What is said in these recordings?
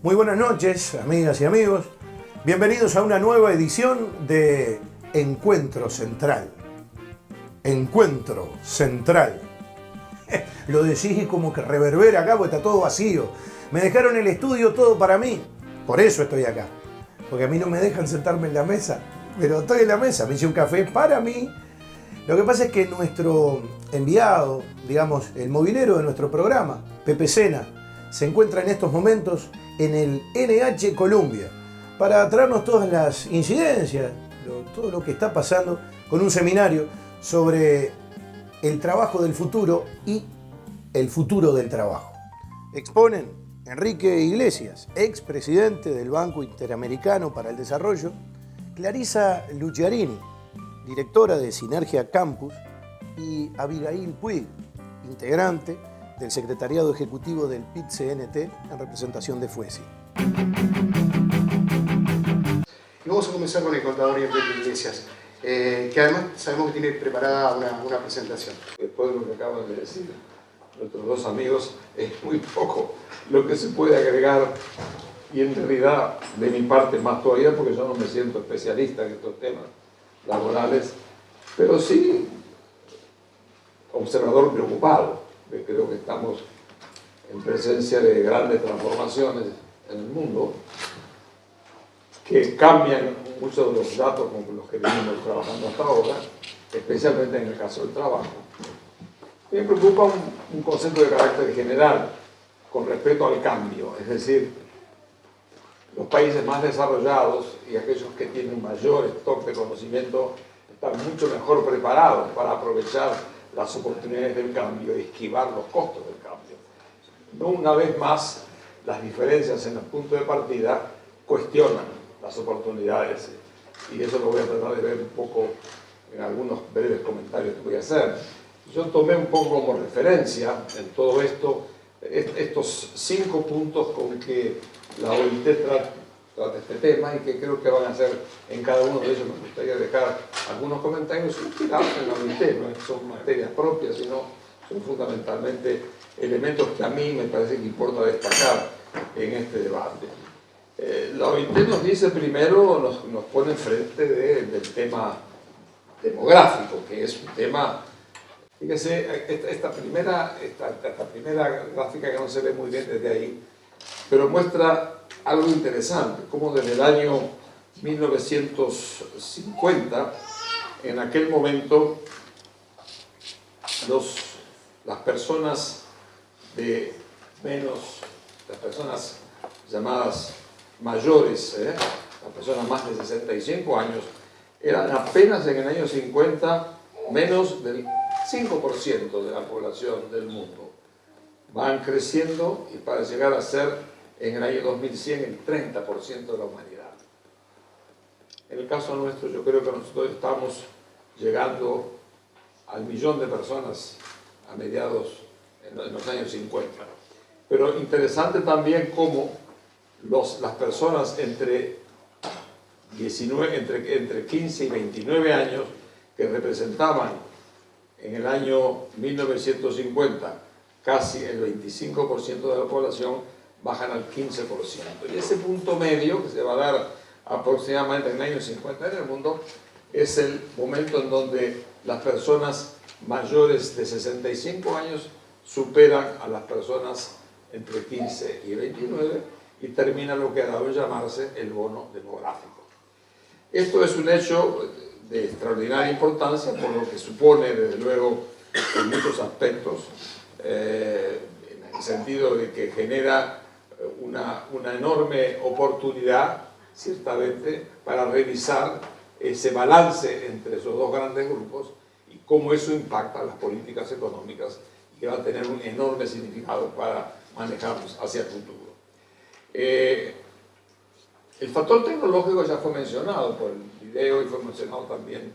Muy buenas noches, amigas y amigos. Bienvenidos a una nueva edición de Encuentro Central. Encuentro Central. Lo decís como que reverbera acá porque está todo vacío. Me dejaron el estudio todo para mí. Por eso estoy acá. Porque a mí no me dejan sentarme en la mesa. Pero estoy en la mesa, me hice un café para mí. Lo que pasa es que nuestro enviado, digamos, el movilero de nuestro programa, Pepe Sena, se encuentra en estos momentos en el NH Columbia para traernos todas las incidencias, todo lo que está pasando con un seminario sobre el trabajo del futuro y el futuro del trabajo. Exponen Enrique Iglesias, expresidente del Banco Interamericano para el Desarrollo, Clarisa Lucciarini, directora de Sinergia Campus, y Abigail Puig, integrante del Secretariado Ejecutivo del PIT-CNT en representación de FUESI. Y vamos a comenzar con el contador Enrique Iglesias, que además sabemos que tiene preparada una presentación. Después de lo que acaban de decir nuestros dos amigos, es muy poco lo que se puede agregar, y en realidad de mi parte más todavía, porque yo no me siento especialista en estos temas laborales, pero sí observador preocupado. Creo que estamos en presencia de grandes transformaciones en el mundo que cambian muchos de los datos con los que venimos trabajando hasta ahora, especialmente en el caso del trabajo. Me preocupa un concepto de carácter general con respecto al cambio, es decir, los países más desarrollados y aquellos que tienen mayor stock de conocimiento están mucho mejor preparados para aprovechar las oportunidades del cambio y esquivar los costos del cambio. No una vez más, las diferencias en los puntos de partida cuestionan las oportunidades, y eso lo voy a tratar de ver un poco en algunos breves comentarios que voy a hacer. Yo tomé un poco como referencia en todo esto estos 5 puntos con que la OIT trata este tema, y que creo que van a ser, en cada uno de ellos me gustaría dejar algunos comentarios inspirados en la OIT, no son materias propias, sino son fundamentalmente elementos que a mí me parece que importa destacar en este debate. La OIT nos dice primero, nos pone enfrente del tema demográfico, que es un tema. Fíjese, esta primera gráfica, que no se ve muy bien desde ahí, pero muestra algo interesante, como desde el año 1950, en aquel momento, las personas las personas llamadas mayores, las personas más de 65 años, eran apenas en el año 50 menos del 5% de la población del mundo. Van creciendo y para llegar a ser en el año 2100 el 30% de la humanidad. En el caso nuestro, yo creo que nosotros estamos llegando al 1.000.000 de personas a mediados en los años 50. Pero interesante también cómo las personas entre 15 y 29 años, que representaban en el año 1950 casi el 25% de la población, bajan al 15%. Y ese punto medio, que se va a dar aproximadamente en el año 50 en el mundo, es el momento en donde las personas mayores de 65 años superan a las personas entre 15 y 29, y termina lo que ha dado en llamarse el bono demográfico. Esto es un hecho de extraordinaria importancia, por lo que supone, desde luego, en muchos aspectos, en el sentido de que genera una enorme oportunidad, ciertamente, para revisar ese balance entre esos dos grandes grupos y cómo eso impacta las políticas económicas, y que va a tener un enorme significado para manejarnos hacia el futuro. El factor tecnológico ya fue mencionado por el video y fue mencionado también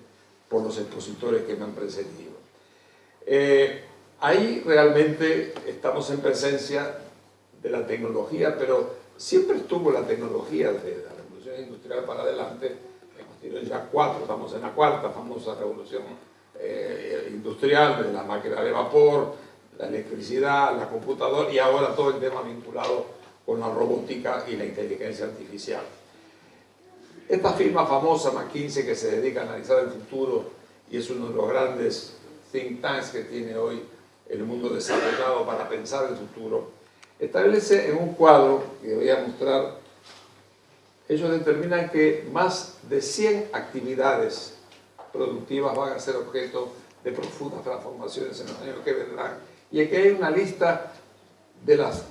por los expositores que me han precedido. Ahí realmente estamos en presencia de la tecnología, pero siempre estuvo la tecnología desde la revolución industrial para adelante. Hemos tenido ya 4, estamos en la 4ª famosa revolución industrial, de la máquina de vapor, la electricidad, la computadora, y ahora todo el tema vinculado con la robótica y la inteligencia artificial. Esta firma famosa, McKinsey, que se dedica a analizar el futuro y es uno de los grandes think tanks que tiene hoy el mundo desarrollado para pensar el futuro, establece en un cuadro que voy a mostrar, ellos determinan que más de 100 actividades productivas van a ser objeto de profundas transformaciones en los años que vendrán. Y aquí hay una lista de las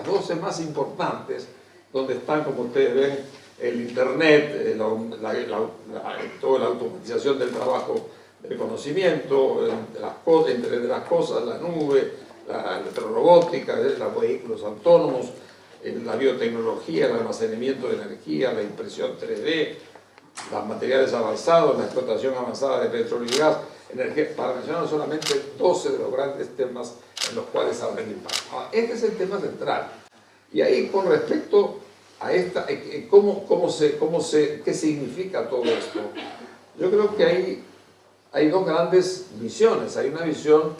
12 más importantes, donde están, como ustedes ven, el Internet, toda la automatización del trabajo del conocimiento, entre las cosas, la nube, la robótica, los vehículos autónomos, la biotecnología, el almacenamiento de energía, la impresión 3D, los materiales avanzados, la explotación avanzada de petróleo y gas, energía, para mencionar solamente 12 de los grandes temas en los cuales habrá el impacto. Este es el tema central. Y ahí, con respecto a esta, ¿qué significa todo esto? Yo creo que hay dos grandes visiones. Hay una visión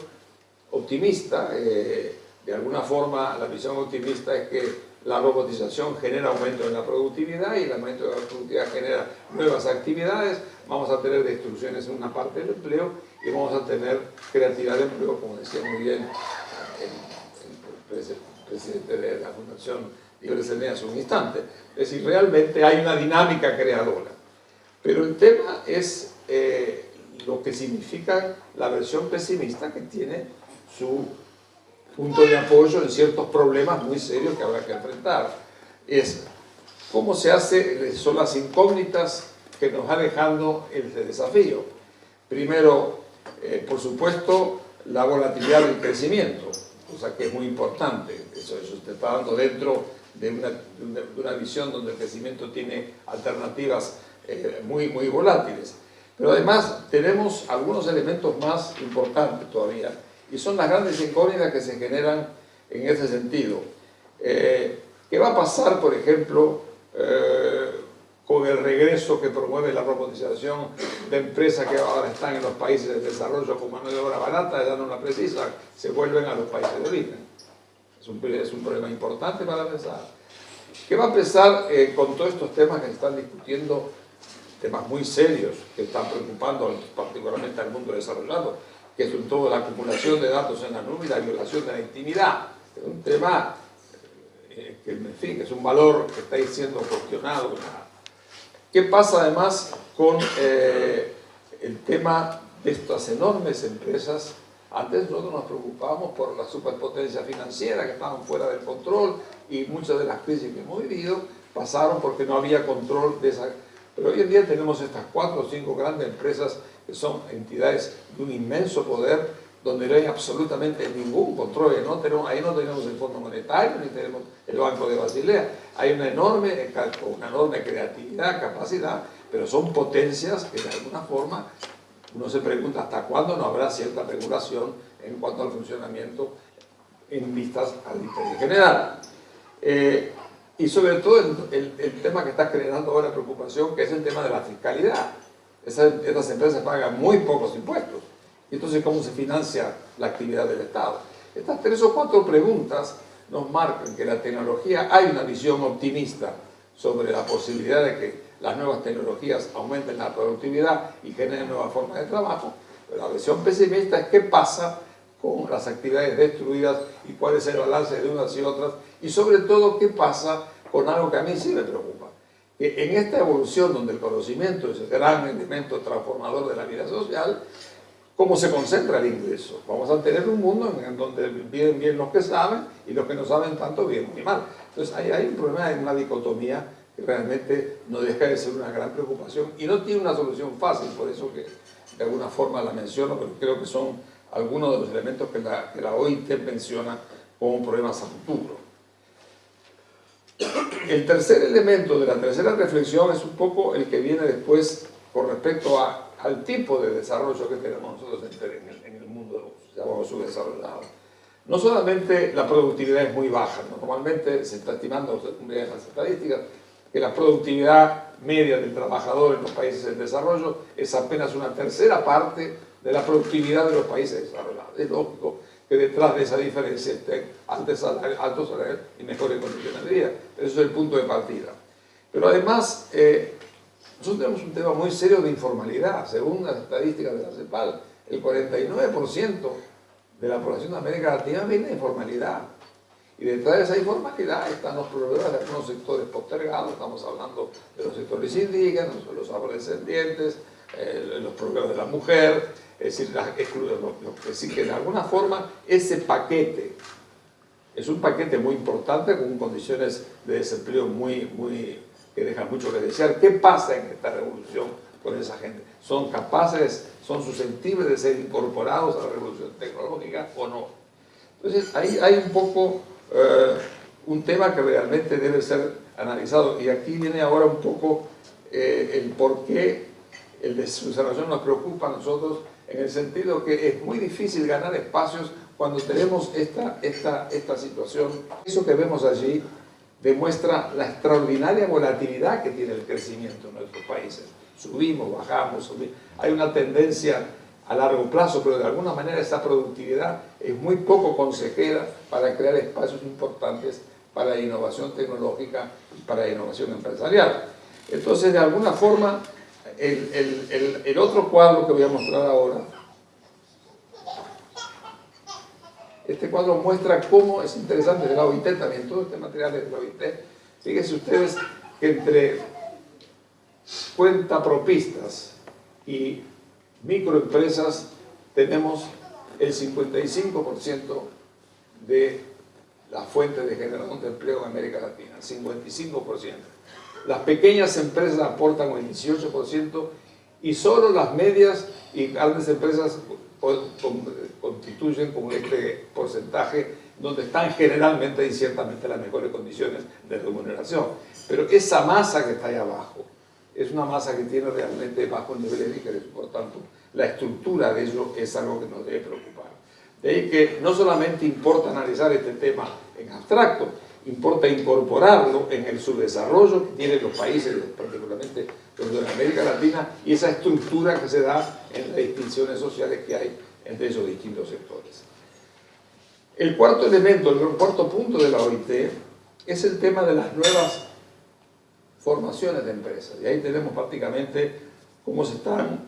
optimista, de alguna forma la visión optimista es que la robotización genera aumento en la productividad y el aumento de la productividad genera nuevas actividades, vamos a tener destrucciones en una parte del empleo y vamos a tener creatividad de empleo, como decía muy bien el presidente de la Fundación Libre Selene hace un instante. Es decir, realmente hay una dinámica creadora. Pero el tema es lo que significa la versión pesimista, que tiene su punto de apoyo en ciertos problemas muy serios que habrá que enfrentar. Es cómo se hace, son las incógnitas que nos va dejando el desafío. Primero, por supuesto, la volatilidad del crecimiento, cosa que es muy importante. Eso se está dando dentro de una visión donde el crecimiento tiene alternativas muy volátiles. Pero además tenemos algunos elementos más importantes todavía, y son las grandes incógnitas que se generan en ese sentido. ¿Qué va a pasar, por ejemplo, con el regreso que promueve la robotización de empresas que ahora están en los países de desarrollo con mano de obra barata, ya no la precisan, se vuelven a los países de origen? Es un problema importante para pensar. ¿Qué va a pasar con todos estos temas que se están discutiendo, temas muy serios que están preocupando particularmente al mundo desarrollado, que es todo la acumulación de datos en la nube y la violación de la intimidad? Es un tema que, en fin, es un valor que está siendo cuestionado. ¿Qué pasa además con el tema de estas enormes empresas? Antes nosotros nos preocupábamos por la superpotencia financiera, que estaban fuera del control, y muchas de las crisis que hemos vivido pasaron porque no había control de esa. Pero hoy en día tenemos estas 4 o 5 grandes empresas que son entidades de un inmenso poder, donde no hay absolutamente ningún control. Ahí no tenemos el Fondo Monetario, ni tenemos el Banco de Basilea. Hay una enorme creatividad, capacidad, pero son potencias que de alguna forma uno se pregunta hasta cuándo no habrá cierta regulación en cuanto al funcionamiento en vistas al interés general. Y sobre todo el tema que está generando ahora preocupación, que es el tema de la fiscalidad. Estas empresas pagan muy pocos impuestos. Y entonces, ¿cómo se financia la actividad del Estado? Estas 3 o 4 preguntas nos marcan que la tecnología, hay una visión optimista sobre la posibilidad de que las nuevas tecnologías aumenten la productividad y generen nuevas formas de trabajo, pero la visión pesimista es qué pasa con las actividades destruidas y cuál es el balance de unas y otras, y sobre todo qué pasa con algo que a mí sí me preocupa, que en esta evolución donde el conocimiento es el gran elemento transformador de la vida social, ¿cómo se concentra el ingreso? Vamos a tener un mundo en donde viven bien los que saben y los que no saben tanto viven muy mal. Entonces hay un problema, hay una dicotomía que realmente no deja de ser una gran preocupación y no tiene una solución fácil, por eso que de alguna forma la menciono, pero creo que son algunos de los elementos que la OIT menciona como problemas a futuro. El tercer elemento de la tercera reflexión es un poco el que viene después con respecto al tipo de desarrollo que tenemos nosotros en el mundo, llamamos subdesarrollado. No solamente la productividad es muy baja, normalmente se está estimando en las estadísticas que la productividad media del trabajador en los países en desarrollo es apenas una tercera parte de la productividad de los países desarrollados. Es lógico que detrás de esa diferencia estén altos salarios y mejores condiciones de vida. Ese es el punto de partida. Pero además, nosotros tenemos un tema muy serio de informalidad. Según las estadísticas de la CEPAL, el 49% de la población de América Latina viene de informalidad. Y detrás de esa informalidad están los problemas de algunos sectores postergados. Estamos hablando de los sectores indígenas, de los afrodescendientes, los problemas de la mujer. Es decir, que de alguna forma ese paquete es un paquete muy importante con condiciones de desempleo que dejan mucho que desear. ¿Qué pasa en esta revolución con esa gente? ¿Son capaces, son susceptibles de ser incorporados a la revolución tecnológica o no? Entonces, ahí hay un poco un tema que realmente debe ser analizado. Y aquí viene ahora un poco el por qué el desarrollo nos preocupa a nosotros, en el sentido que es muy difícil ganar espacios cuando tenemos esta situación. Eso que vemos allí demuestra la extraordinaria volatilidad que tiene el crecimiento en nuestros países. Subimos, bajamos, subimos. Hay una tendencia a largo plazo, pero de alguna manera esa productividad es muy poco consejera para crear espacios importantes para la innovación tecnológica y para la innovación empresarial. Entonces, de alguna forma, el otro cuadro que voy a mostrar ahora, este cuadro muestra cómo es interesante de la OIT también, todo este material es de la OIT. Fíjense ustedes que entre cuentapropistas y microempresas tenemos el 55% de la fuente de generación de empleo en América Latina, 55%. Las pequeñas empresas aportan el 18% y solo las medias y grandes empresas constituyen como este porcentaje donde están generalmente y ciertamente las mejores condiciones de remuneración. Pero esa masa que está ahí abajo es una masa que tiene realmente bajos niveles de ingresos, por tanto, la estructura de ello es algo que nos debe preocupar. De ahí que no solamente importa analizar este tema en abstracto, importa incorporarlo en el subdesarrollo que tienen los países, particularmente los de América Latina, y esa estructura que se da en las distinciones sociales que hay entre esos distintos sectores. El cuarto elemento, el cuarto punto de la OIT es el tema de las nuevas formaciones de empresas. Y ahí tenemos prácticamente cómo se están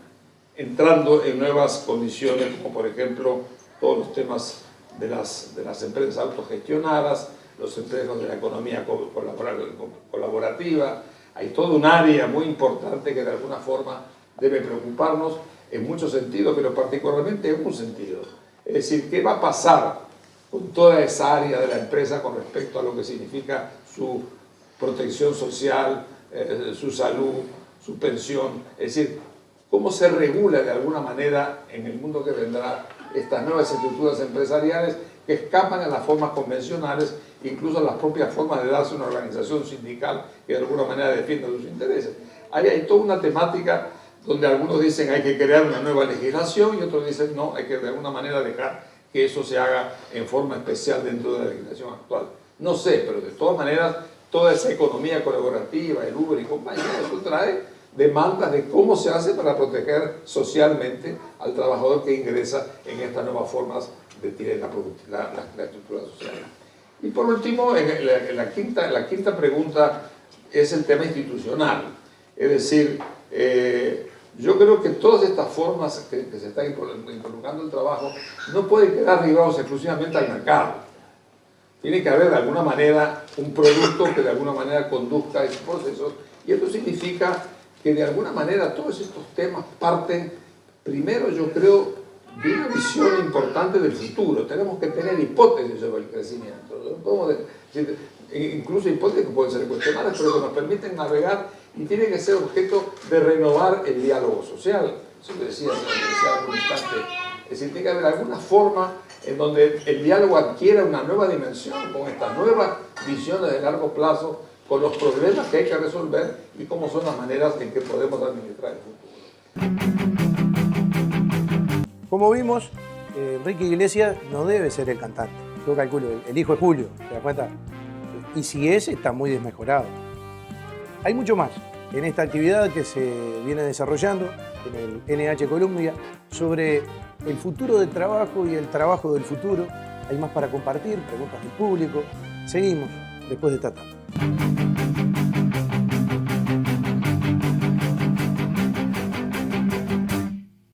entrando en nuevas condiciones, como por ejemplo todos los temas de las empresas autogestionadas, los empleos de la economía colaborativa. Hay todo un área muy importante que de alguna forma debe preocuparnos en muchos sentidos, pero particularmente en un sentido. Es decir, ¿qué va a pasar con toda esa área de la empresa con respecto a lo que significa su protección social, su salud, su pensión? Es decir, ¿cómo se regula de alguna manera en el mundo que vendrá estas nuevas estructuras empresariales que escapan a las formas convencionales, incluso a las propias formas de darse una organización sindical que de alguna manera defienda sus intereses? Ahí hay toda una temática donde algunos dicen hay que crear una nueva legislación y otros dicen no, hay que de alguna manera dejar que eso se haga en forma especial dentro de la legislación actual. No sé, pero de todas maneras toda esa economía colaborativa, el Uber y compañía, eso trae demandas de cómo se hace para proteger socialmente al trabajador que ingresa en estas nuevas formas de tirar la estructura social. Y por último, la quinta pregunta es el tema institucional. Es decir, yo creo que todas estas formas que se están involucrando el trabajo no pueden quedar ligados exclusivamente al mercado. Tiene que haber de alguna manera un producto que de alguna manera conduzca esos procesos, y esto significa que de alguna manera todos estos temas parten, primero yo creo, de una visión importante del futuro. Tenemos que tener hipótesis sobre el crecimiento, incluso hipótesis que pueden ser cuestionadas, pero que nos permiten navegar, y tiene que ser objeto de renovar el diálogo social. Eso lo decía hace un instante. Es decir, tiene que haber alguna forma en donde el diálogo adquiera una nueva dimensión, con estas nuevas visiones de largo plazo, con los problemas que hay que resolver y cómo son las maneras en que podemos administrar el futuro. Como vimos, Enrique Iglesias no debe ser el cantante. Yo calculo, el hijo es Julio, ¿te das cuenta? Y si es, está muy desmejorado. Hay mucho más en esta actividad que se viene desarrollando en el NH Columbia sobre el futuro del trabajo y el trabajo del futuro. Hay más para compartir, preguntas del público. Seguimos después de esta tanda.